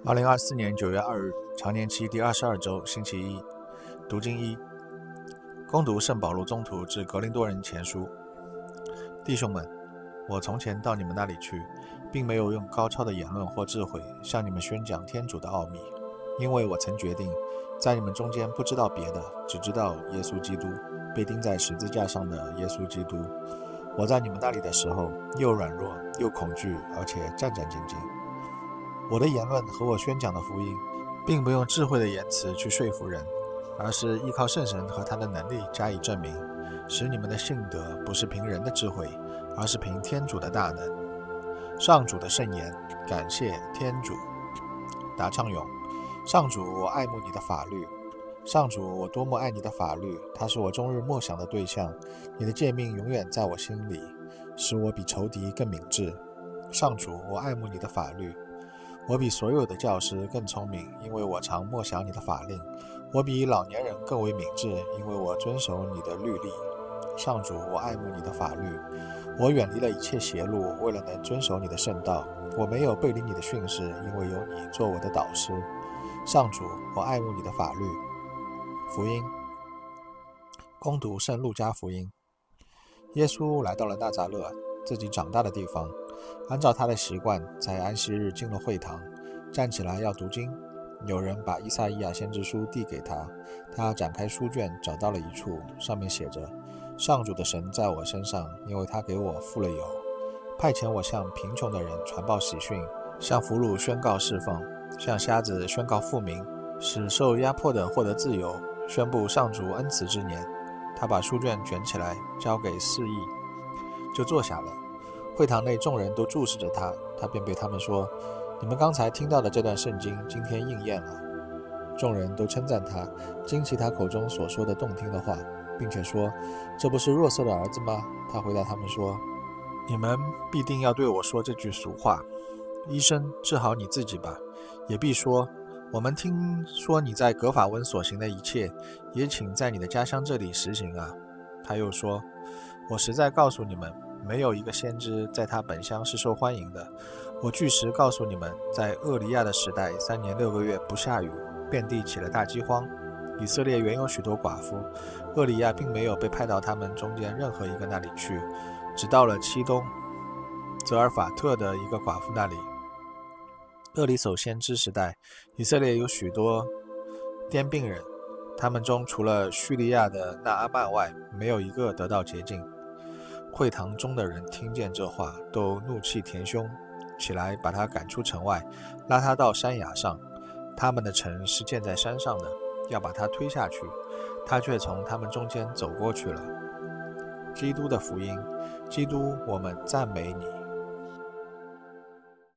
2024年9月2日，常年期第22周，星期一，读经一，攻读圣保罗宗徒致格林多人前书。弟兄们，我从前到你们那里去，并没有用高超的言论或智慧向你们宣讲天主的奥秘，因为我曾决定在你们中间不知道别的，只知道耶稣基督，被钉在十字架上的耶稣基督。我在你们那里的时候，又软弱又恐惧，而且战战兢兢。我的言论和我宣讲的福音，并不用智慧的言辞去说服人，而是依靠圣神和他的能力加以证明，使你们的信德不是凭人的智慧，而是凭天主的大能。上主的圣言，感谢天主。答唱咏：上主，我爱慕你的法律。上主，我多么爱你的法律，它是我终日默想的对象。你的诫命永远在我心里，使我比仇敌更明智。上主，我爱慕你的法律。我比所有的教师更聪明，因为我常默想你的法令。我比老年人更为明智，因为我遵守你的律例。上主，我爱慕你的法律。我远离了一切邪路，为了能遵守你的圣道。我没有背离你的训示，因为有你做我的导师。上主，我爱慕你的法律。福音，攻读圣路加福音。耶稣来到了纳匝勒，自己长大的地方。按照他的习惯，在安息日进了会堂，站起来要读经。有人把依撒意亚先知书递给他，他展开书卷，找到了一处，上面写着：上主的神在我身上，因为他给我付了油，派遣我向贫穷的人传报喜讯，向俘虏宣告释放，向瞎子宣告复明，使受压迫的获得自由，宣布上主恩慈之年。他把书卷卷起来，交给司役，就坐下了。会堂内众人都注视着他，他便对他们说：你们刚才听到的这段圣经，今天应验了。众人都称赞他，惊奇他口中所说的动听的话，并且说：这不是若瑟的儿子吗？他回答他们说：你们必定要对我说这句俗话：医生，治好你自己吧。也必说：我们听说你在格法温所行的一切，也请在你的家乡这里实行啊。他又说：我实在告诉你们，没有一个先知在他本乡是受欢迎的。我据实告诉你们，在厄里亚的时代，3年6个月不下雨，遍地起了大饥荒。以色列原有许多寡妇，厄里亚并没有被派到他们中间任何一个那里去，只到了期东泽尔法特的一个寡妇那里。厄里叟先知时代，以色列有许多癫病人，他们中除了叙利亚的那阿曼外，没有一个得到洁净。会堂中的人听见这话，都怒气填胸，起来把他赶出城外，拉他到山崖上。他们的城是建在山上的，要把他推下去，他却从他们中间走过去了。基督的福音。基督，我们赞美你。